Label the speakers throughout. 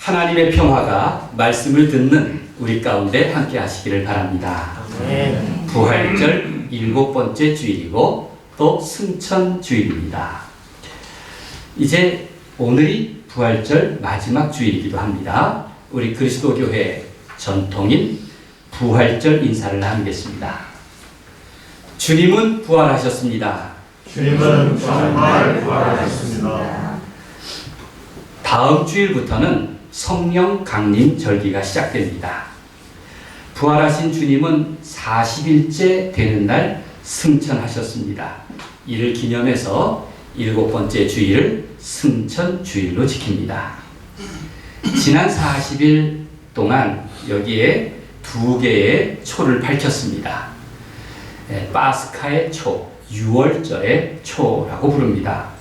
Speaker 1: 하나님의 평화가 말씀을 듣는 우리 가운데 함께 하시기를 바랍니다. 부활절 7번째 주일이고 또 승천 주일입니다. 이제 오늘이 부활절 마지막 주일이기도 합니다. 우리 그리스도교회 전통인 부활절 인사를 나누겠습니다. 주님은 부활하셨습니다.
Speaker 2: 주님은 정말 부활하셨습니다.
Speaker 1: 다음 주일부터는 성령 강림 절기가 시작됩니다. 부활하신 주님은 40일째 되는 날 승천하셨습니다. 이를 기념해서 7번째 주일을 승천 주일로 지킵니다. 지난 40일 동안 여기에 2개의 초를 밝혔습니다. 파스카의 초, 6월절의 초라고 부릅니다.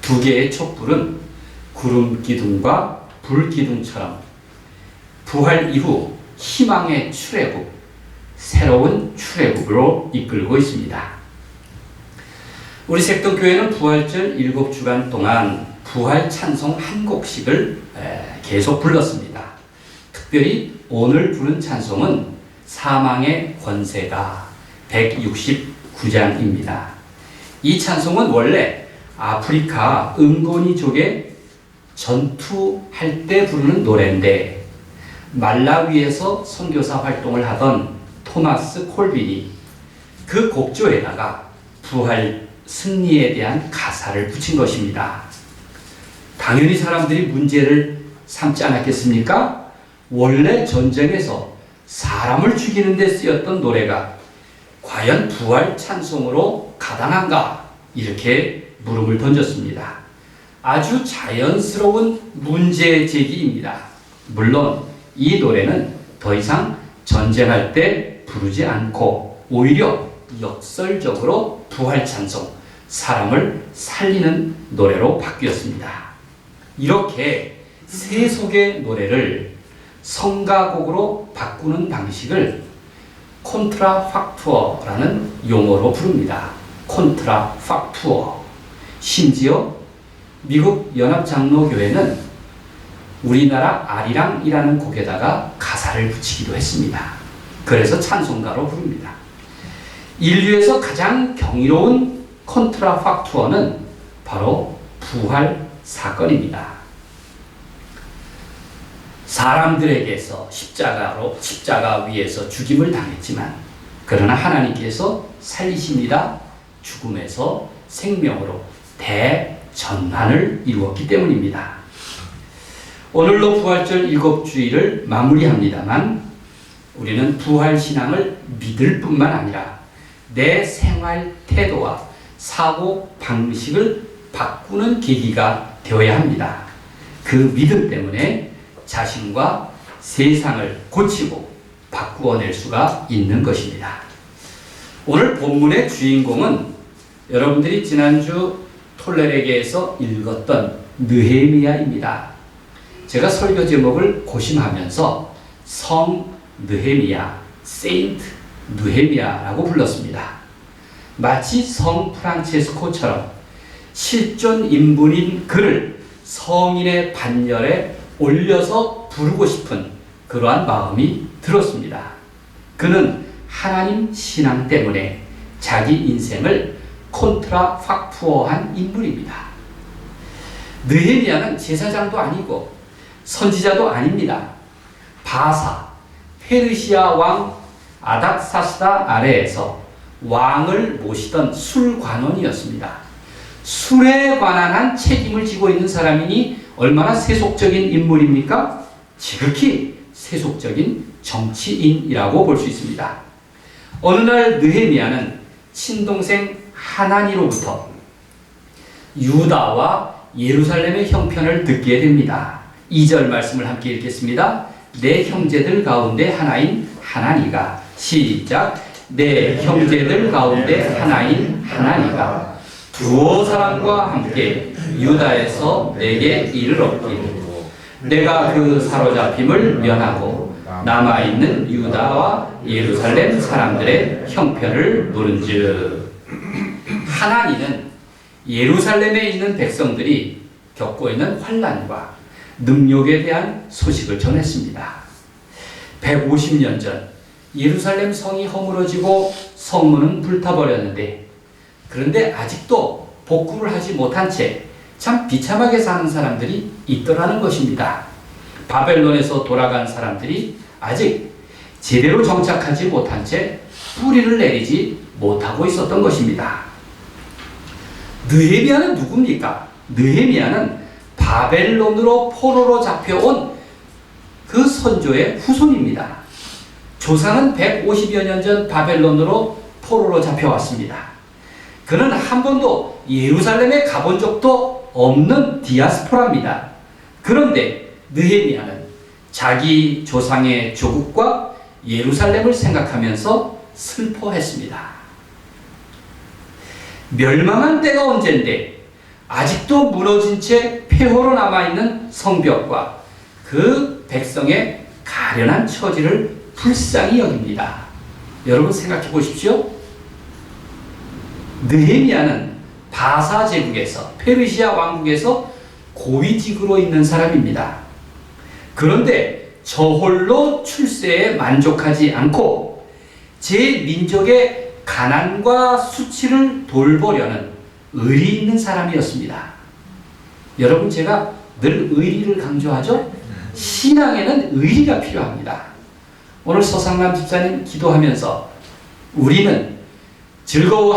Speaker 1: 2개의 촛불은 구름 기둥과 불 기둥처럼 부활 이후 희망의 출애굽, 새로운 출애굽으로 이끌고 있습니다. 우리 색동교회는 부활절 7주간 동안 부활 찬송 한 곡씩을 계속 불렀습니다. 특별히 오늘 부른 찬송은 사망의 권세가 169장입니다. 이 찬송은 원래 아프리카 응고니족의 전투할 때 부르는 노래인데 말라위에서 선교사 활동을 하던 토마스 콜빈이 그 곡조에다가 부활 승리에 대한 가사를 붙인 것입니다. 당연히 사람들이 문제를 삼지 않았겠습니까? 원래 전쟁에서 사람을 죽이는 데 쓰였던 노래가 과연 부활 찬송으로 가당한가? 이렇게 물음을 던졌습니다. 아주 자연스러운 문제 제기입니다. 물론 이 노래는 더 이상 전쟁할 때 부르지 않고 오히려 역설적으로 부활 찬송, 사람을 살리는 노래로 바뀌었습니다. 이렇게 세속의 노래를 성가곡으로 바꾸는 방식을 콘트라팍투어라는 용어로 부릅니다. 콘트라팍투어. 심지어 미국 연합장로교회는 우리나라 아리랑이라는 곡에다가 가사를 붙이기도 했습니다. 그래서 찬송가로 부릅니다. 인류에서 가장 경이로운 콘트라팍투어는 바로 부활 사건입니다. 사람들에게서 십자가 위에서 죽임을 당했지만 그러나 하나님께서 살리십니다. 죽음에서 생명으로 대전환을 이루었기 때문입니다. 오늘로 부활절 7주일을 마무리합니다만 우리는 부활신앙을 믿을 뿐만 아니라 내 생활 태도와 사고 방식을 바꾸는 계기가 되어야 합니다. 그 믿음 때문에 자신과 세상을 고치고 바꾸어낼 수가 있는 것입니다. 오늘 본문의 주인공은 여러분들이 지난주 톨레레게에서 읽었던 느헤미야입니다. 제가 설교 제목을 고심하면서 성 느헤미야, 세인트 느헤미야라고 불렀습니다. 마치 성 프란체스코처럼 실존 인물인 그를 성인의 반열에 올려서 부르고 싶은 그러한 마음이 들었습니다. 그는 하나님 신앙 때문에 자기 인생을 콘트라팍투어한 인물입니다. 느헤미야는 제사장도 아니고 선지자도 아닙니다. 바사, 페르시아 왕 아닥사스다 아래에서 왕을 모시던 술관원이었습니다. 술에 관한 한 책임을 지고 있는 사람이니 얼마나 세속적인 인물입니까? 지극히 세속적인 정치인이라고 볼 수 있습니다. 어느 날 느헤미야는 친동생 하나니로부터 유다와 예루살렘의 형편을 듣게 됩니다. 2절 말씀을 함께 읽겠습니다. 내 형제들 가운데 하나인 하나니가 시작. 내 형제들 가운데 하나인 하나니가 두어 사람과 함께 유다에서 내게 이르렀기를 내가 그 사로잡힘을 면하고 남아있는 유다와 예루살렘 사람들의 형편을 물은즉 하나니는 예루살렘에 있는 백성들이 겪고 있는 환난과 능력에 대한 소식을 전했습니다. 150년 전 예루살렘 성이 허물어지고 성문은 불타버렸는데, 그런데 아직도 복구를 하지 못한 채 참 비참하게 사는 사람들이 있더라는 것입니다. 바벨론에서 돌아간 사람들이 아직 제대로 정착하지 못한 채 뿌리를 내리지 못하고 있었던 것입니다. 느헤미야는 누굽니까? 느헤미야는 바벨론으로 포로로 잡혀온 그 선조의 후손입니다. 조상은 150여 년 전 바벨론으로 포로로 잡혀왔습니다. 그는 한 번도 예루살렘에 가본 적도 없는 디아스포라입니다. 그런데 느헤미야는 자기 조상의 조국과 예루살렘을 생각하면서 슬퍼했습니다. 멸망한 때가 언젠데 아직도 무너진 채 폐허로 남아있는 성벽과 그 백성의 가련한 처지를 불쌍히 여깁니다. 여러분 생각해 보십시오. 느헤미야는 바사 제국에서, 페르시아 왕국에서 고위직으로 있는 사람입니다. 그런데 저홀로 출세에 만족하지 않고 제 민족의 가난과 수치를 돌보려는 의리 있는 사람이었습니다. 여러분, 제가 늘 의리를 강조하죠? 신앙에는 의리가 필요합니다. 오늘 서상남 집사님 기도하면서 우리는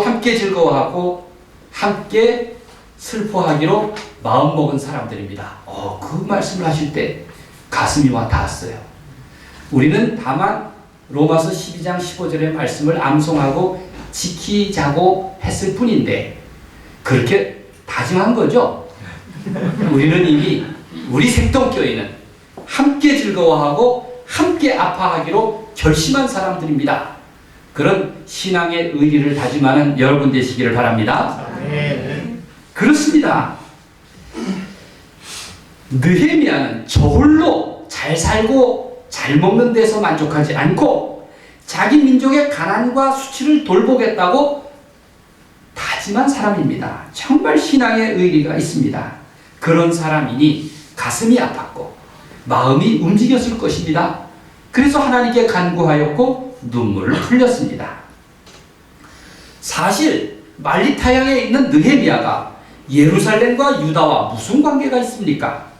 Speaker 1: 함께 즐거워하고 함께 슬퍼하기로 마음먹은 사람들입니다. 그 말씀을 하실 때 가슴이 와 닿았어요. 우리는 다만 로마서 12장 15절의 말씀을 암송하고 지키자고 했을 뿐인데 그렇게 다짐한 거죠. 우리는 이미 우리 생동교회는 함께 즐거워하고 함께 아파하기로 결심한 사람들입니다. 그런 신앙의 의리를 다짐하는 여러분 되시기를 바랍니다. 그렇습니다. 느헤미야는 저홀로 잘 살고 잘 먹는 데서 만족하지 않고 자기 민족의 가난과 수치를 돌보겠다고 다짐한 사람입니다. 정말 신앙의 의리가 있습니다. 그런 사람이니 가슴이 아팠고 마음이 움직였을 것입니다. 그래서 하나님께 간구하였고 눈물을 흘렸습니다. 사실 말리타양에 있는 느헤미야가 예루살렘과 유다와 무슨 관계가 있습니까?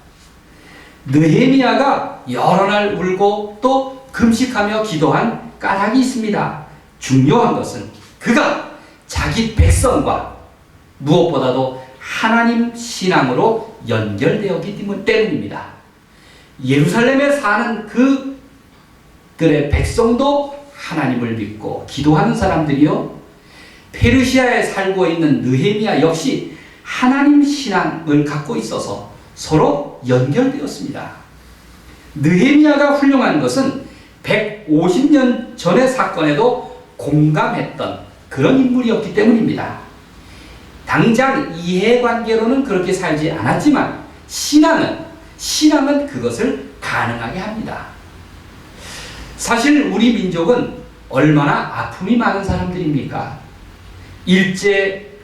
Speaker 1: 느헤미야가 여러 날 울고 또 금식하며 기도한 까닭이 있습니다. 중요한 것은 그가 자기 백성과 무엇보다도 하나님 신앙으로 연결되었기 때문입니다. 예루살렘에 사는 그들의 백성도 하나님을 믿고 기도하는 사람들이요, 페르시아에 살고 있는 느헤미야 역시 하나님 신앙을 갖고 있어서 서로 연결되었습니다. 느헤미야가 훌륭한 것은 150년 전의 사건에도 공감했던 그런 인물이었기 때문입니다. 당장 이해관계로는 그렇게 살지 않았지만 신앙은 그것을 가능하게 합니다. 사실 우리 민족은 얼마나 아픔이 많은 사람들입니까?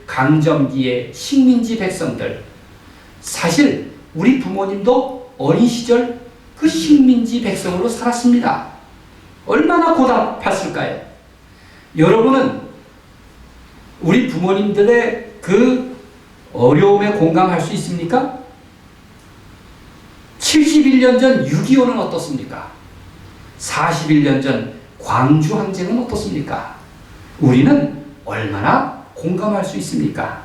Speaker 1: 일제강점기의 식민지 백성들, 사실 우리 부모님도 어린 시절 그 식민지 백성으로 살았습니다. 얼마나 고달팠을까요? 여러분은 우리 부모님들의 그 어려움에 공감할 수 있습니까? 71년 전 6.25는 어떻습니까? 41년 전 광주 항쟁은 어떻습니까? 우리는 얼마나 공감할 수 있습니까?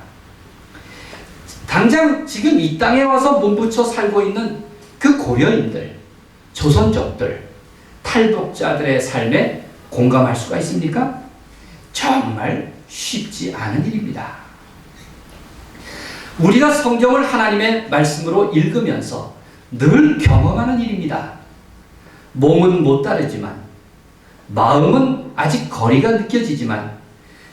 Speaker 1: 당장 지금 이 땅에 와서 몸부쳐 살고 있는 그 고려인들, 조선족들, 탈북자들의 삶에 공감할 수가 있습니까? 정말 쉽지 않은 일입니다. 우리가 성경을 하나님의 말씀으로 읽으면서 늘 경험하는 일입니다. 몸은 못 따르지만, 마음은 아직 거리가 느껴지지만,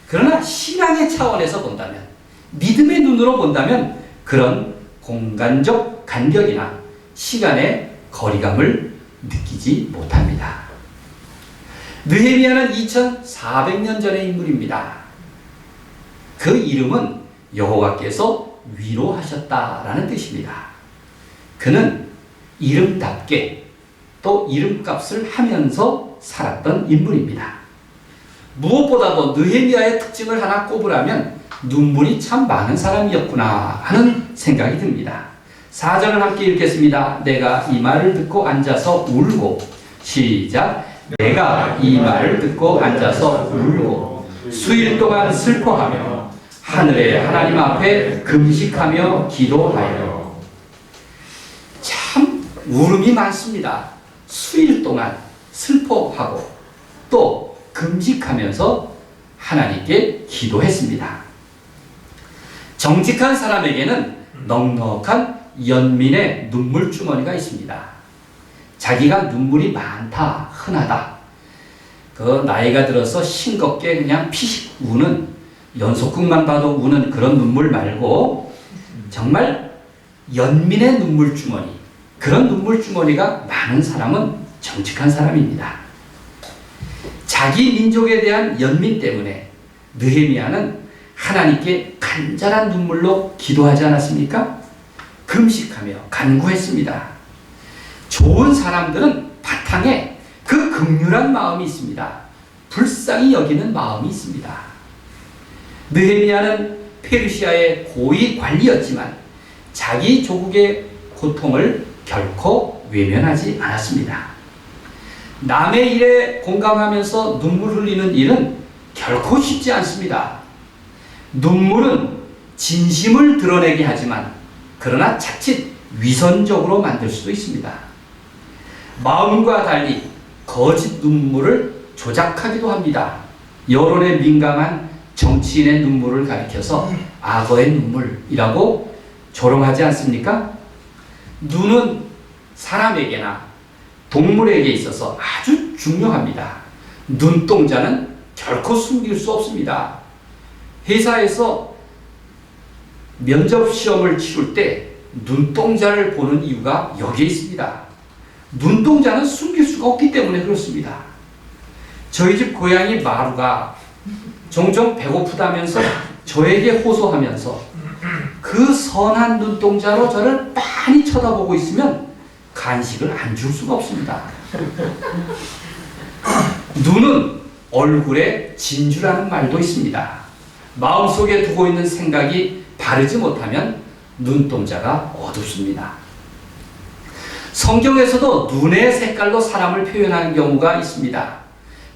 Speaker 1: 그러나 신앙의 차원에서 본다면, 믿음의 눈으로 본다면 그런 공간적 간격이나 시간의 거리감을 느끼지 못합니다. 느헤미야는 2400년 전의 인물입니다. 그 이름은 여호와께서 위로하셨다라는 뜻입니다. 그는 이름답게 또 이름값을 하면서 살았던 인물입니다. 무엇보다도 느헤미야의 특징을 하나 꼽으라면 눈물이 참 많은 사람이었구나 하는 생각이 듭니다. 4절을 함께 읽겠습니다. 내가 이 말을 듣고 앉아서 울고, 시작. 내가 이 말을 듣고 앉아서 울고 수일 동안 슬퍼하며 하늘의 하나님 앞에 금식하며 기도하여. 참 울음이 많습니다. 수일 동안 슬퍼하고 또 금식하면서 하나님께 기도했습니다. 정직한 사람에게는 넉넉한 연민의 눈물주머니가 있습니다. 자기가 눈물이 많다, 흔하다, 그 나이가 들어서 싱겁게 그냥 피식 우는, 연속극만 봐도 우는 그런 눈물 말고 정말 연민의 눈물주머니, 그런 눈물주머니가 많은 사람은 정직한 사람입니다. 자기 민족에 대한 연민 때문에 느헤미야는 하나님께 간절한 눈물로 기도하지 않았습니까? 금식하며 간구했습니다. 좋은 사람들은 바탕에 그 긍휼한 마음이 있습니다. 불쌍히 여기는 마음이 있습니다. 느헤미야는 페르시아의 고위 관리였지만 자기 조국의 고통을 결코 외면하지 않았습니다. 남의 일에 공감하면서 눈물 흘리는 일은 결코 쉽지 않습니다. 눈물은 진심을 드러내게 하지만 그러나 자칫 위선적으로 만들 수도 있습니다. 마음과 달리 거짓 눈물을 조작하기도 합니다. 여론에 민감한 정치인의 눈물을 가리켜서 악어의 눈물이라고 조롱하지 않습니까? 눈은 사람에게나 동물에게 있어서 아주 중요합니다. 눈동자는 결코 숨길 수 없습니다. 회사에서 면접 시험을 치를 때 눈동자를 보는 이유가 여기에 있습니다. 눈동자는 숨길 수가 없기 때문에 그렇습니다. 저희 집 고양이 마루가 종종 배고프다면서 저에게 호소하면서 그 선한 눈동자로 저를 빤히 쳐다보고 있으면 간식을 안 줄 수가 없습니다. 눈은 얼굴에 진주라는 말도 있습니다. 마음속에 두고 있는 생각이 바르지 못하면 눈동자가 어둡습니다. 성경에서도 눈의 색깔로 사람을 표현하는 경우가 있습니다.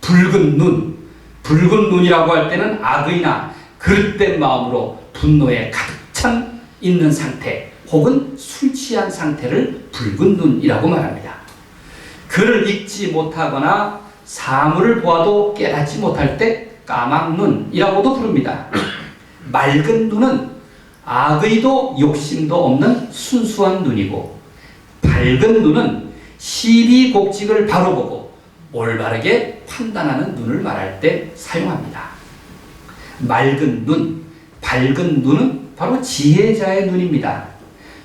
Speaker 1: 붉은 눈, 붉은 눈이라고 할 때는 악의나 그릇된 마음으로 분노에 가득 찬 있는 상태 혹은 술 취한 상태를 붉은 눈이라고 말합니다. 글을 읽지 못하거나 사물을 보아도 깨닫지 못할 때 까막 눈이라고도 부릅니다. 맑은 눈은 악의도 욕심도 없는 순수한 눈이고, 밝은 눈은 시비곡직을 바로 보고 올바르게 판단하는 눈을 말할 때 사용합니다. 맑은 눈, 밝은 눈은 바로 지혜자의 눈입니다.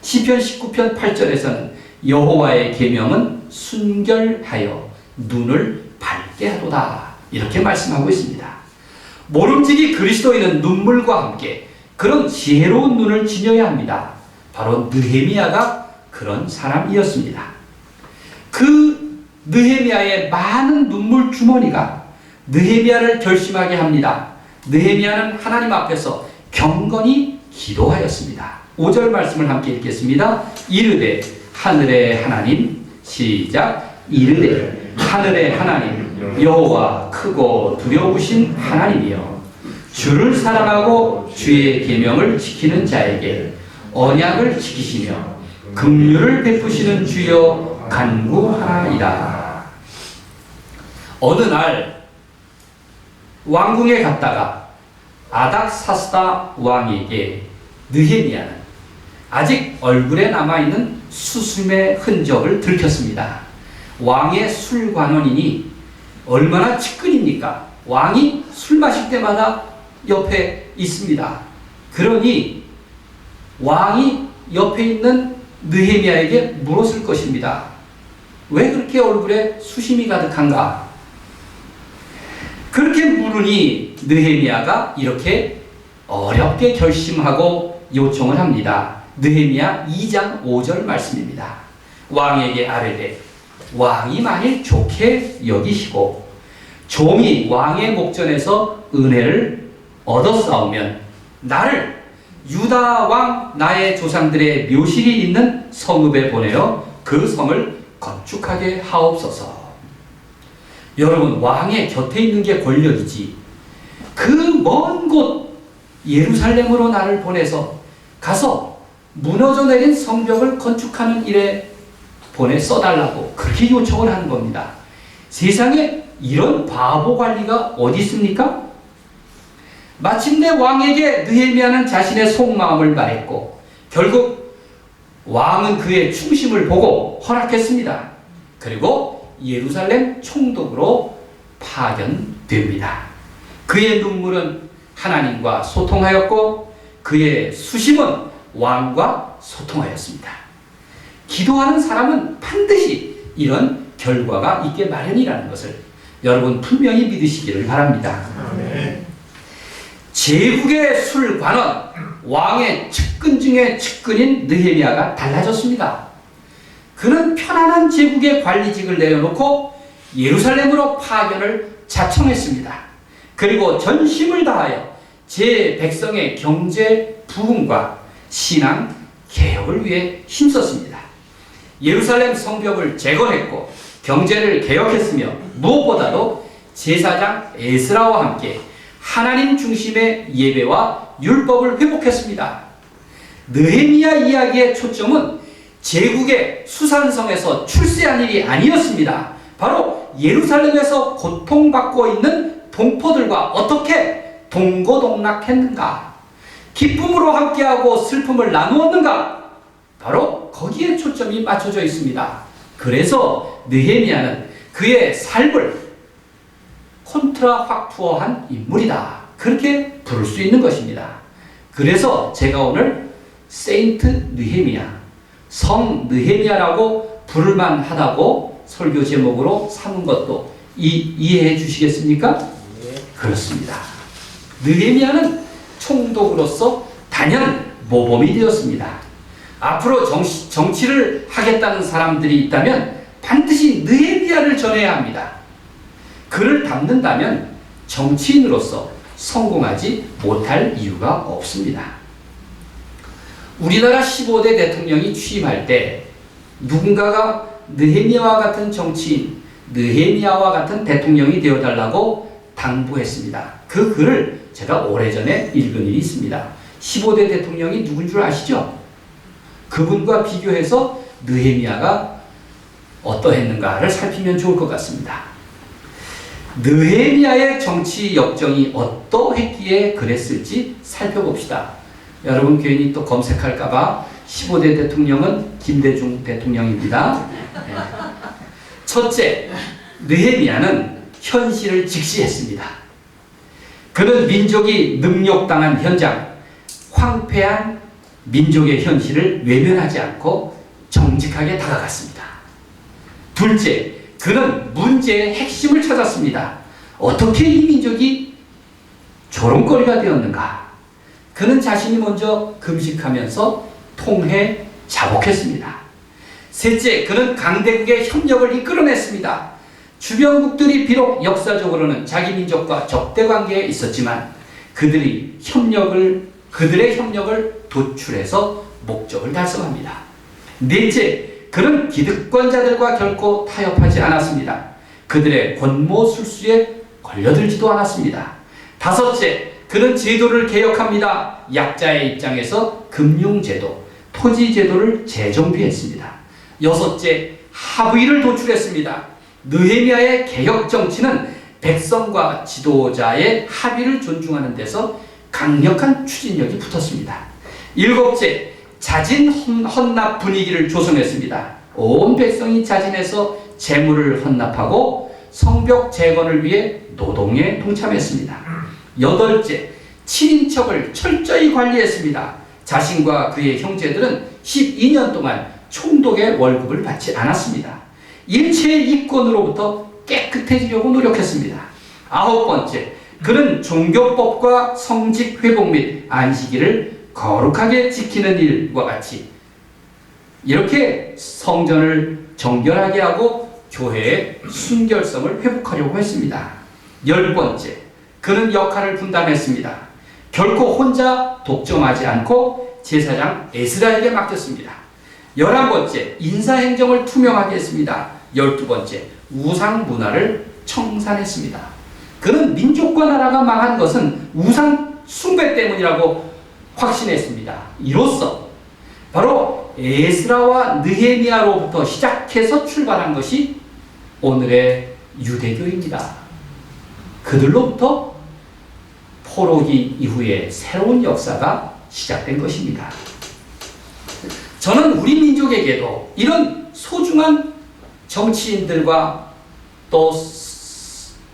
Speaker 1: 시편 19편 8절에서는 여호와의 계명은 순결하여 눈을 밝게 하도다, 이렇게 말씀하고 있습니다. 모름지기 그리스도인은 눈물과 함께 그런 지혜로운 눈을 지녀야 합니다. 바로 느헤미야가 그런 사람이었습니다. 그 느헤미야의 많은 눈물 주머니가 느헤미야를 결심하게 합니다. 느헤미야는 하나님 앞에서 경건히 기도하였습니다. 5절 말씀을 함께 읽겠습니다. 이르되 하늘의 하나님, 시작. 이르되 하늘의 하나님 여호와 크고 두려우신 하나님이여, 주를 사랑하고 주의 계명을 지키는 자에게 언약을 지키시며 긍휼을 베푸시는 주여 간구하나이다. 어느 날 왕궁에 갔다가 아닥사스다 왕에게 느헤미야는 아직 얼굴에 남아있는 수심의 흔적을 들켰습니다. 왕의 술관원이니 얼마나 측근입니까? 왕이 술 마실 때마다 옆에 있습니다. 그러니 왕이 옆에 있는 느헤미야에게 물었을 것입니다. 왜 그렇게 얼굴에 수심이 가득한가? 그렇게 물으니 느헤미야가 이렇게 어렵게 결심하고 요청을 합니다. 느헤미야 2장 5절 말씀입니다. 왕에게 아뢰되 왕이 만일 좋게 여기시고 종이 왕의 목전에서 은혜를 얻어싸우면 나를 유다 왕 나의 조상들의 묘실이 있는 성읍에 보내어 그 성을 건축하게 하옵소서. 여러분, 왕의 곁에 있는 게 권력이지 그 먼 곳 예루살렘으로 나를 보내서 가서 무너져 내린 성벽을 건축하는 일에 보내 써달라고 그렇게 요청을 하는 겁니다. 세상에 이런 바보 관리가 어디 있습니까? 마침내 왕에게 느헤미야는 자신의 속마음을 말했고 결국 왕은 그의 충심을 보고 허락했습니다. 그리고 예루살렘 총독으로 파견됩니다. 그의 눈물은 하나님과 소통하였고 그의 수심은 왕과 소통하였습니다. 기도하는 사람은 반드시 이런 결과가 있게 마련이라는 것을 여러분 분명히 믿으시기를 바랍니다.
Speaker 2: 아멘.
Speaker 1: 제국의 술관원 왕의 측근 중에 측근인 느헤미야가 달라졌습니다. 그는 편안한 제국의 관리직을 내려놓고 예루살렘으로 파견을 자청했습니다. 그리고 전심을 다하여 제 백성의 경제 부흥과 신앙 개혁을 위해 힘썼습니다. 예루살렘 성벽을 재건했고 경제를 개혁했으며 무엇보다도 제사장 에스라와 함께 하나님 중심의 예배와 율법을 회복했습니다. 느헤미야 이야기의 초점은 제국의 수산성에서 출세한 일이 아니었습니다. 바로 예루살렘에서 고통받고 있는 동포들과 어떻게 동고동락했는가, 기쁨으로 함께하고 슬픔을 나누었는가, 바로 거기에 초점이 맞춰져 있습니다. 그래서 느헤미야는 그의 삶을 콘트라팍투어한 인물이다, 그렇게 부를 수 있는 것입니다. 그래서 제가 오늘 세인트 느헤미야, 성 느헤미야라고 부를만 하다고 설교 제목으로 삼은 것도 이해해 주시겠습니까? 네. 그렇습니다. 느헤미야는 총독으로서 단연 모범이 되었습니다. 앞으로 정치를 하겠다는 사람들이 있다면 반드시 느헤미야를 전해야 합니다. 그를 닮는다면 정치인으로서 성공하지 못할 이유가 없습니다. 우리나라 15대 대통령이 취임할 때 누군가가 느헤미야와 같은 정치인, 느헤미야와 같은 대통령이 되어달라고 당부했습니다. 그 글을 제가 오래전에 읽은 일이 있습니다. 15대 대통령이 누군 줄 아시죠? 그분과 비교해서 느헤미야가 어떠했는가를 살피면 좋을 것 같습니다. 느헤미야의 정치 역정이 어떠했기에 그랬을지 살펴봅시다. 여러분 괜히 또 검색할까봐 15대 대통령은 김대중 대통령입니다. 네. 첫째, 느헤미야는 현실을 직시했습니다. 그는 민족이 능욕당한 현장, 황폐한 민족의 현실을 외면하지 않고 정직하게 다가갔습니다. 둘째, 그는 문제의 핵심을 찾았습니다. 어떻게 이 민족이 조롱거리가 되었는가? 그는 자신이 먼저 금식하면서 통해 자복했습니다. 셋째, 그는 강대국의 협력을 이끌어냈습니다. 주변국들이 비록 역사적으로는 자기 민족과 적대관계에 있었지만 그들의 협력을 도출해서 목적을 달성합니다. 넷째, 그는 기득권자들과 결코 타협하지 않았습니다. 그들의 권모술수에 걸려들지도 않았습니다. 다섯째, 그는 제도를 개혁합니다. 약자의 입장에서 금융제도, 토지제도를 재정비했습니다. 여섯째, 합의를 도출했습니다. 느헤미야의 개혁 정치는 백성과 지도자의 합의를 존중하는 데서 강력한 추진력이 붙었습니다. 일곱째, 자진 헌납 분위기를 조성했습니다. 온 백성이 자진해서 재물을 헌납하고 성벽 재건을 위해 노동에 동참했습니다. 여덟째, 친인척을 철저히 관리했습니다. 자신과 그의 형제들은 12년 동안 총독의 월급을 받지 않았습니다. 일체의 이권으로부터 깨끗해지려고 노력했습니다. 아홉 번째, 그는 종교법과 성직 회복 및 안식일을 거룩하게 지키는 일과 같이 이렇게 성전을 정결하게 하고 교회의 순결성을 회복하려고 했습니다. 10번째, 그는 역할을 분담했습니다. 결코 혼자 독점하지 않고 제사장 에스라에게 맡겼습니다. 11번째, 인사행정을 투명하게 했습니다. 12번째, 우상 문화를 청산했습니다. 그는 민족과 나라가 망한 것은 우상 숭배 때문이라고 확신했습니다. 이로써 바로 에스라와 느헤미야로부터 시작해서 출발한 것이 오늘의 유대교입니다. 그들로부터 포로기 이후에 새로운 역사가 시작된 것입니다. 저는 우리 민족에게도 이런 소중한 정치인들과 또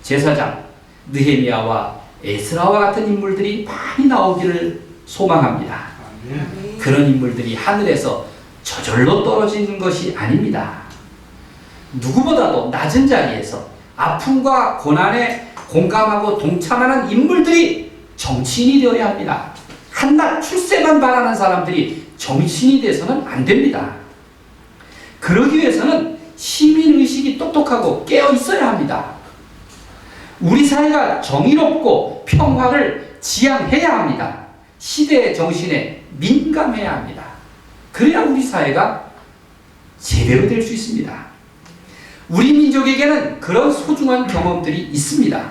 Speaker 1: 제사장 느헤미야와 에스라와 같은 인물들이 많이 나오기를 소망합니다. 그런 인물들이 하늘에서 저절로 떨어지는 것이 아닙니다. 누구보다도 낮은 자리에서 아픔과 고난에 공감하고 동참하는 인물들이 정치인이 되어야 합니다. 한낱 출세만 바라는 사람들이 정치인이 돼서는 안 됩니다. 그러기 위해서는 시민의식이 똑똑하고 깨어 있어야 합니다. 우리 사회가 정의롭고 평화를 지향해야 합니다. 시대의 정신에 민감해야 합니다. 그래야 우리 사회가 제대로 될 수 있습니다. 우리 민족에게는 그런 소중한 경험들이 있습니다.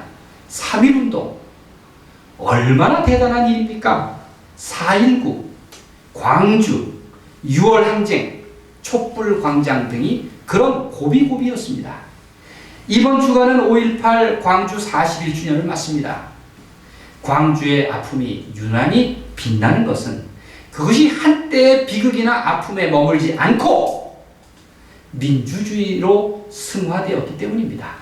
Speaker 1: 3.1운동 얼마나 대단한 일입니까? 4.19, 광주, 6월항쟁, 촛불광장 등이 그런 고비고비였습니다. 이번 주간은 5.18 광주 41주년을 맞습니다. 광주의 아픔이 유난히 빛나는 것은 그것이 한때의 비극이나 아픔에 머물지 않고 민주주의로 승화되었기 때문입니다.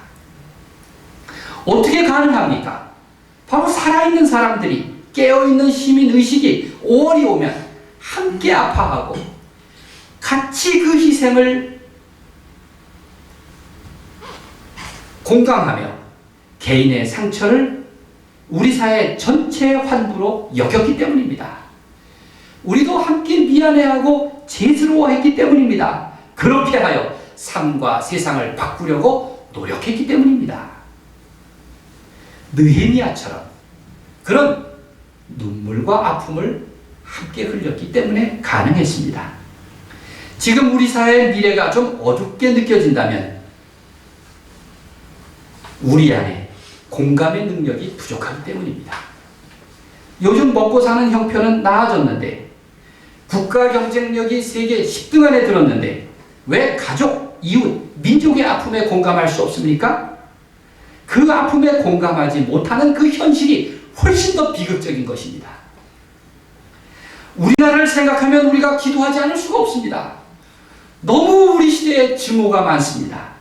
Speaker 1: 어떻게 가능합니까? 바로 살아있는 사람들이, 깨어있는 시민의식이 5월이 오면 함께 아파하고 같이 그 희생을 공감하며 개인의 상처를 우리 사회 전체의 환부로 여겼기 때문입니다. 우리도 함께 미안해하고 죄스러워했기 때문입니다. 그렇게 하여 삶과 세상을 바꾸려고 노력했기 때문입니다. 느헤미야처럼 그런 눈물과 아픔을 함께 흘렸기 때문에 가능했습니다. 지금 우리 사회의 미래가 좀 어둡게 느껴진다면 우리 안에 공감의 능력이 부족하기 때문입니다. 요즘 먹고 사는 형편은 나아졌는데 국가 경쟁력이 세계 10등 안에 들었는데 왜 가족, 이웃, 민족의 아픔에 공감할 수 없습니까? 그 아픔에 공감하지 못하는 그 현실이 훨씬 더 비극적인 것입니다. 우리나라를 생각하면 우리가 기도하지 않을 수가 없습니다. 너무 우리 시대에 증오가 많습니다.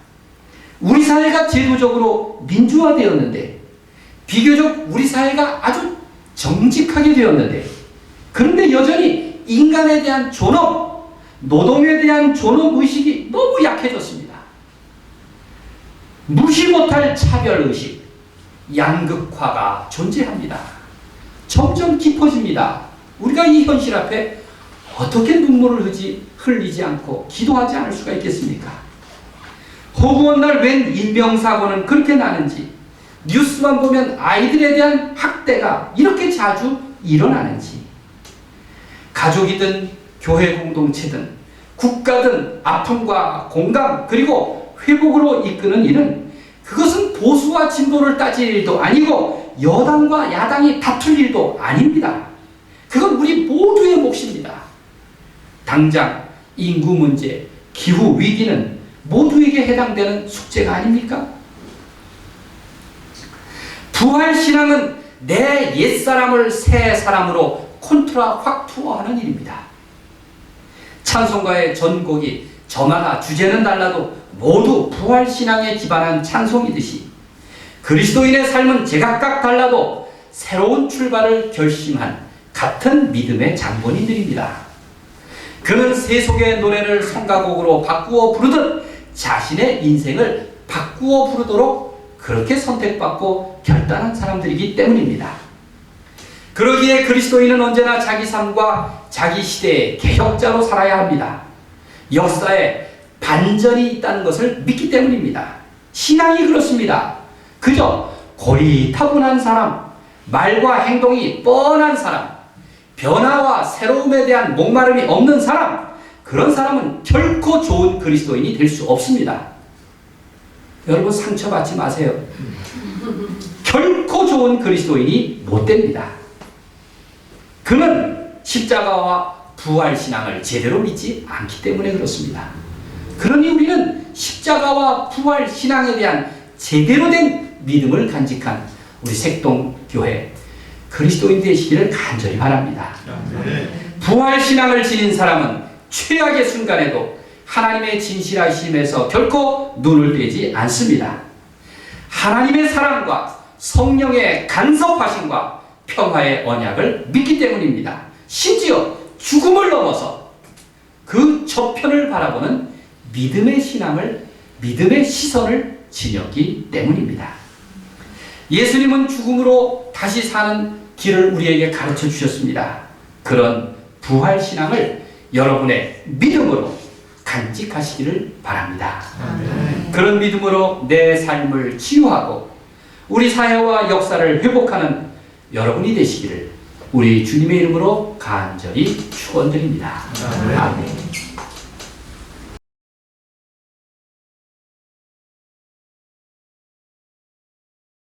Speaker 1: 우리 사회가 제도적으로 민주화되었는데 비교적 우리 사회가 아주 정직하게 되었는데 그런데 여전히 인간에 대한 존엄, 노동에 대한 존엄의식이 너무 약해졌습니다. 무시 못할 차별의식, 양극화가 존재합니다. 점점 깊어집니다. 우리가 이 현실 앞에 어떻게 눈물을 흘리지 않고 기도하지 않을 수가 있겠습니까? 허구한 날 웬 인명사고는 그렇게 나는지, 뉴스만 보면 아이들에 대한 학대가 이렇게 자주 일어나는지, 가족이든 교회 공동체든 국가든 아픔과 공감 그리고 회복으로 이끄는 일은 그것은 보수와 진보를 따질 일도 아니고 여당과 야당이 다툴 일도 아닙니다. 그건 우리 모두의 몫입니다. 당장 인구 문제, 기후 위기는 모두에게 해당되는 숙제가 아닙니까? 부활신앙은 내 옛사람을 새 사람으로 컨트라 확 투어하는 일입니다. 찬송가의 전곡이 저마다 주제는 달라도 모두 부활신앙에 기반한 찬송이듯이 그리스도인의 삶은 제각각 달라도 새로운 출발을 결심한 같은 믿음의 장본인들입니다. 그는 세속의 노래를 성가곡으로 바꾸어 부르듯 자신의 인생을 바꾸어 부르도록 그렇게 선택받고 결단한 사람들이기 때문입니다. 그러기에 그리스도인은 언제나 자기 삶과 자기 시대의 개혁자로 살아야 합니다. 역사에 반전이 있다는 것을 믿기 때문입니다. 신앙이 그렇습니다. 그저 고리타분한 사람, 말과 행동이 뻔한 사람, 변화와 새로움에 대한 목마름이 없는 사람, 그런 사람은 결코 좋은 그리스도인이 될 수 없습니다. 여러분 상처받지 마세요. 결코 좋은 그리스도인이 못 됩니다. 그는 십자가와 부활신앙을 제대로 믿지 않기 때문에 그렇습니다. 그러니 우리는 십자가와 부활신앙에 대한 제대로 된 믿음을 간직한 우리 색동교회 그리스도인 되시기를 간절히 바랍니다. 부활신앙을 지닌 사람은 최악의 순간에도 하나님의 진실하심에서 결코 눈을 떼지 않습니다. 하나님의 사랑과 성령의 간섭하심과 평화의 언약을 믿기 때문입니다. 심지어 죽음을 넘어서 그 저편을 바라보는 믿음의 신앙을, 믿음의 시선을 지녔기 때문입니다. 예수님은 죽음으로 다시 사는 길을 우리에게 가르쳐 주셨습니다. 그런 부활신앙을 여러분의 믿음으로 간직하시기를 바랍니다. 그런 믿음으로 내 삶을 치유하고 우리 사회와 역사를 회복하는 여러분이 되시기를 우리 주님의 이름으로 간절히 축원드립니다. 아멘.